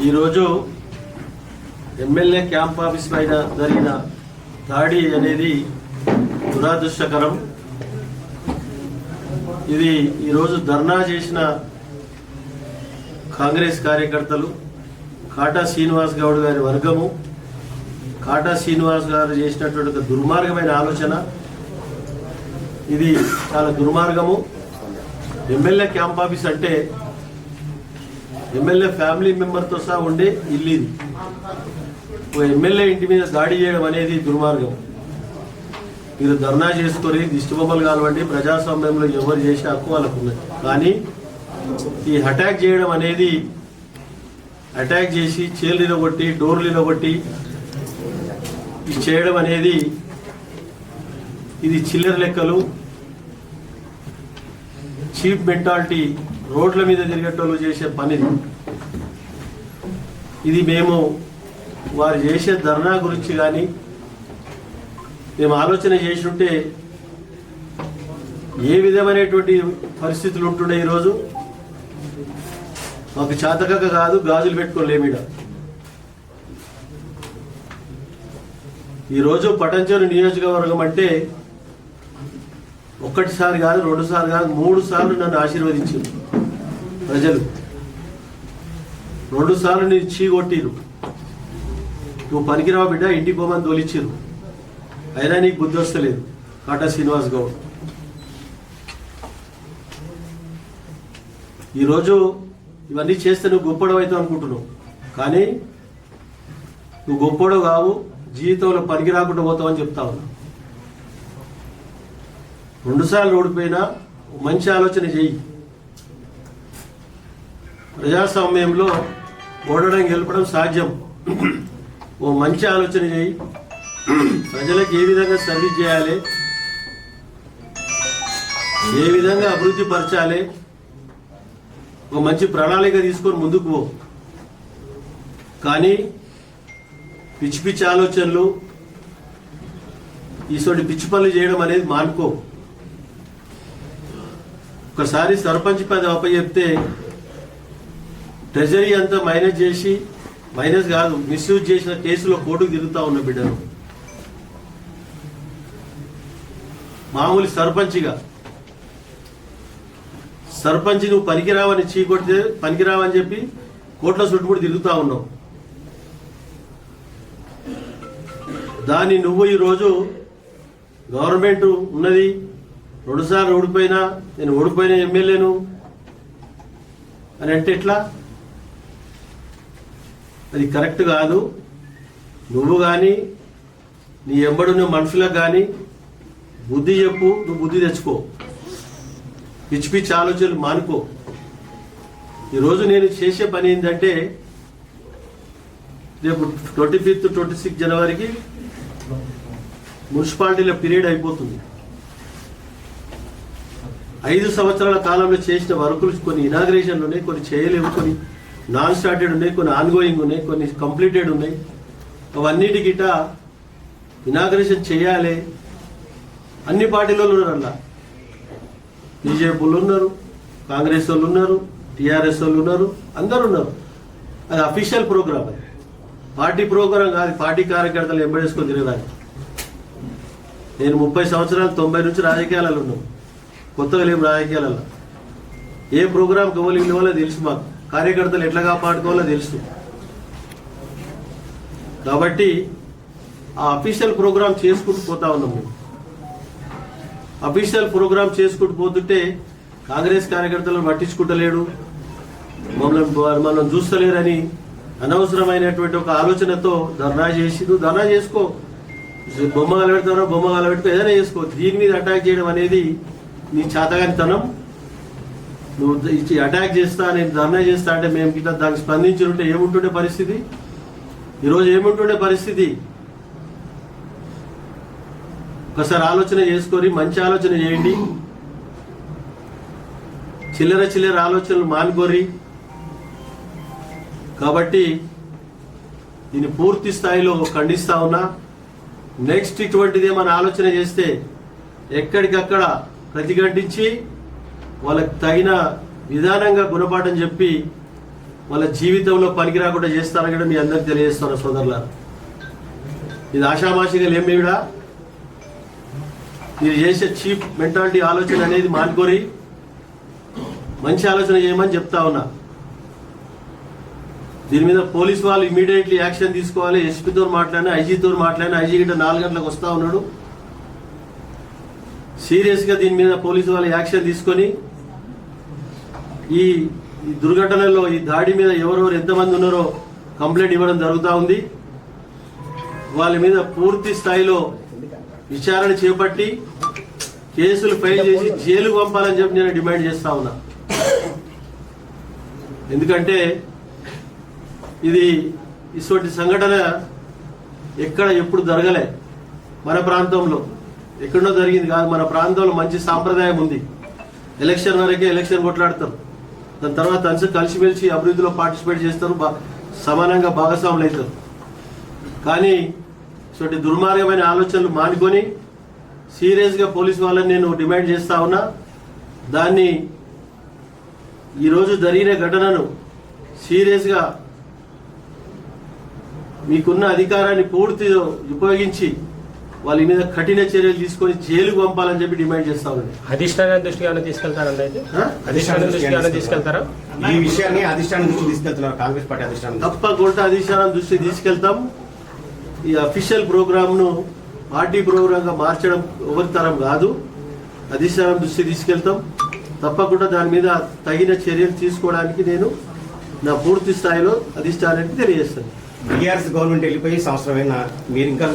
ఈరోజు MLA camp office పైన జరిగిన దాడి అనేది దురదృష్టకరం. ఇది ఈరోజు ధర్నా చేసిన కాంగ్రెస్ కార్యకర్తలు, కాటా శ్రీనివాస్ గౌడ్ గారి వర్గము, కాటా శ్రీనివాస్ గారు చేసినటువంటి ఒక దుర్మార్గమైన ఆలోచన. ఇది చాలా దుర్మార్గము. ఎమ్మెల్యే క్యాంప్ ఆఫీస్ అంటే ఎమ్మెల్యే ఫ్యామిలీ మెంబర్తో సహా ఉండే ఇల్లు. ఇది ఒక ఎమ్మెల్యే ఇంటి మీద దాడి చేయడం అనేది దుర్మార్గం. మీరు ధర్నా చేసుకొని దిష్టిబొమ్మలు కానివ్వండి, ప్రజాస్వామ్యంలో ఎవరు చేసే హక్కు వాళ్ళకు ఉన్నది. కానీ ఈ అటాక్ చేయడం అనేది, అటాక్ చేసి చైర్లు కొట్టి డోర్లు కొట్టి ఇది చేయడం అనేది ఇది చిల్లర లెక్కలు, చీప్ మెంటాలిటీ, రోడ్ల మీద తిరిగేటోళ్ళు చేసే పని. ఇది మేము వారు చేసే ధర్నా గురించి కానీ మేము ఆలోచన చేసి ఉంటే ఏ విధమైనటువంటి పరిస్థితులు ఉంటుండే. ఈరోజు మాకు చాతకక కాదు, గాజులు పెట్టుకోలేమిడ. ఈరోజు పటంచెరు నియోజకవర్గం అంటే ఒక్కటిసారి కాదు, 2 సార్లు కాదు, 3 సార్లు నన్ను ఆశీర్వదించారు ప్రజలు. 2 సార్లు నేను చీగొట్టిరు. నువ్వు పనికిరావు బిడ్డ, ఇంటికి పోమని తోలిచ్చిరు. అయినా నీకు బుద్ధి వస్తలేదు కాటా శ్రీనివాస్ గౌడ్. ఈరోజు ఇవన్నీ చేస్తే నువ్వు గొప్పడవు అవుతావు అనుకుంటున్నావు. కానీ నువ్వు గొప్పడవు కావు, జీవితంలో పనికి రాకుండా పోతావు అని చెప్తా ఉన్నా. 2 సార్లు ఓడిపోయినా మంచి ఆలోచన చెయ్యి. ప్రజాస్వామ్యంలో ఓడడం గెలపడం సాధ్యం. ఓ మంచి ఆలోచన చేయి. ప్రజలకు ఏ విధంగా సర్వీస్ చేయాలి, ఏ విధంగా అభివృద్ధి పరచాలి, ఒక మంచి ప్రణాళిక తీసుకొని ముందుకు పో. కానీ పిచ్చి పిచ్చి ఆలోచనలు, ఈసోటి పిచ్చి పనులు చేయడం అనేది మానుకో. ఒకసారి సర్పంచ్ పది అప్పచెప్తే ట్రెజరీ అంతా మైనస్ చేసి, మైనస్ కాదు మిస్యూజ్ చేసిన కేసులో కోర్టుకు తిరుగుతా ఉన్న బిడ్డను. మామూలు సర్పంచ్ నువ్వు పనికిరావని చీకొడితే పనికిరావని చెప్పి కోర్టులో చుట్టుముడి తిరుగుతా ఉన్నావు. దాన్ని నువ్వు ఈరోజు గవర్నమెంట్ ఉన్నది, 2 సార్లు ఓడిపోయినా, నేను ఓడిపోయిన ఎమ్మెల్యేను అని అంటే ఎట్లా? అది కరెక్ట్ కాదు. నువ్వు కానీ నీ ఎంబడున్న మనుషులకు కానీ బుద్ధి చెప్పు, నువ్వు బుద్ధి తెచ్చుకో. పిచ్చి పిచ్చి ఆలోచనలు మానుకో. ఈరోజు నేను చేసే పని ఏంటంటే, రేపు 25th 26 జనవరికి మున్సిపాలిటీల పీరియడ్ అయిపోతుంది. 5 సంవత్సరాల కాలంలో చేసిన వర్కులు కొన్ని ఇనాగ్రేషన్లు ఉన్నాయి, కొన్ని చేయలేవు, కొన్ని నాన్ స్టార్టెడ్ ఉన్నాయి, కొన్ని ఆన్గోయింగ్ ఉన్నాయి, కొన్ని కంప్లీటెడ్ ఉన్నాయి. అవన్నిటి గిట్ట ఇనాగ్రేషన్ చేయాలి. అన్ని పార్టీలలో ఉన్నారు. అలా బీజేపీ వాళ్ళు ఉన్నారు, కాంగ్రెస్ వాళ్ళు ఉన్నారు, టీఆర్ఎస్ వాళ్ళు ఉన్నారు, అందరు ఉన్నారు. అది అఫీషియల్ ప్రోగ్రామ్, అది పార్టీ ప్రోగ్రాం కాదు. పార్టీ కార్యకర్తలు ఎంబడేసుకొని తిరగడానికి. నేను 30 సంవత్సరాలు 90 నుంచి రాజకీయాలలో ఉన్నాను. కొత్తగా లేవు రాజకీయాలలో. ఏ ప్రోగ్రాం కవలి ఇవ్వాలో తెలుసు, మాకు కార్యకర్తలు ఎట్లా కాపాడుకోవాలో తెలుసు. కాబట్టి ఆ అఫీషియల్ ప్రోగ్రాం చేసుకుంటూ పోతా ఉన్నాం. మేము అఫీషియల్ ప్రోగ్రాం చేసుకుంటూ పోతుంటే కాంగ్రెస్ కార్యకర్తలను పట్టించుకుంటలేడు, మనం చూస్తలేరని అనవసరమైనటువంటి ఒక ఆలోచనతో ధర్నా చేసి, నువ్వు ధర్నా చేసుకో, బొమ్మ కలబెడతారో బొమ్మ కలబెట్టుకో, ఏదైనా చేసుకో. దీని మీద అటాక్ చేయడం అనేది నీ చేతగానితనం. నువ్వు ఇచ్చి అటాక్ చేస్తా, నేను ధర్నా చేస్తా అంటే మేము ఇట్లా దానికి స్పందించి ఉంటే ఏముంటుండే పరిస్థితి? ఈరోజు ఏముంటుండే పరిస్థితి? ఒకసారి ఆలోచన చేసుకొని మంచి ఆలోచన చేయండి. చిల్లర ఆలోచనలు మానుకోరి. కాబట్టి దీన్ని పూర్తి స్థాయిలో ఖండిస్తా ఉన్నా. నెక్స్ట్ ఇటువంటిది ఏమైనా ఆలోచన చేస్తే ఎక్కడికక్కడ ప్రతిఘటించి వాళ్ళకి తగిన విధానంగా గుణపాఠం చెప్పి వాళ్ళ జీవితంలో పనికి రాకుండా చేస్తారని కూడా మీ అందరికి తెలియజేస్తున్నారు సోదరులారా. ఇది ఆషామాషిగా లేమిడా మీరు చేసే చీప్ మెంటాలిటీ ఆలోచన అనేది మానుకొని మంచి ఆలోచన చేయమని చెప్తా ఉన్నా. దీని మీద పోలీసు వాళ్ళు ఇమీడియట్లీ యాక్షన్ తీసుకోవాలి. ఎస్పీతో మాట్లాడినా, ఐజీతో మాట్లాడినా, ఐజీ గిట్ట 4 గంటలకు వస్తూ ఉన్నాడు. సీరియస్గా దీని మీద పోలీసు వాళ్ళు యాక్షన్ తీసుకొని ఈ దుర్ఘటనలో ఈ దాడి మీద ఎవరెవరు ఎంతమంది ఉన్నారో కంప్లైంట్ ఇవ్వడం జరుగుతూ ఉంది. వాళ్ళ మీద పూర్తి స్థాయిలో విచారణ చేపట్టి కేసులు ఫైల్ చేసి జైలుకు పంపాలని చెప్పి నేను డిమాండ్ చేస్తా ఉన్నా. ఎందుకంటే ఇది ఇటువంటి సంఘటన ఎక్కడ ఎప్పుడు జరగలే. మన ప్రాంతంలో ఎక్కడో జరిగింది కాదు. మన ప్రాంతంలో మంచి సాంప్రదాయం ఉంది. ఎలక్షన్ వరకే ఎలక్షన్ కొట్లాడతారు. దాని తర్వాత కలిసిమెలిసి అభివృద్ధిలో పార్టిసిపేట్ చేస్తారు, సమానంగా భాగస్వాములు అవుతారు. కానీ ఇటువంటి దుర్మార్గమైన ఆలోచనలు మానుకొని సీరియస్గా పోలీసు వాళ్ళని నేను డిమాండ్ చేస్తా ఉన్నా. దాన్ని ఈరోజు జరిగిన ఘటనను సీరియస్గా మీకున్న అధికారాన్ని పూర్తిగా ఉపయోగించి వాళ్ళ మీద కఠిన చర్యలు తీసుకొని జైలుకు పంపాలని చెప్పి డిమాండ్ చేస్తా ఉన్నాను. అధిష్టానం దృష్టికి తీసుకెళ్తారండి. అయితే అధిష్టానం దృష్టికి తీసుకెళ్తారా? ఈ విషయాన్ని అధిష్టానం దృష్టికి తీసుకెళ్తున్నారు కాంగ్రెస్ పార్టీ అధిష్టానం. తప్పకుండా అధిష్టానం దృష్టికి తీసుకెళ్తాం. ఈ అఫీషియల్ ప్రోగ్రామ్ను పార్టీ ప్రోగ్రాంగా మార్చడం ఎవరి తరం కాదు. అధిష్టానం దృష్టికి తీసుకెళ్తాం. తప్పకుండా దాని మీద తగిన చర్యలు తీసుకోవడానికి నేను నా పూర్తి స్థాయిలో అధిష్టానానికి తెలియజేస్తాను. బీఆర్ఎస్ గవర్నమెంట్ వెళ్ళిపోయి సంవత్సరమైనా మీరు ఇంకా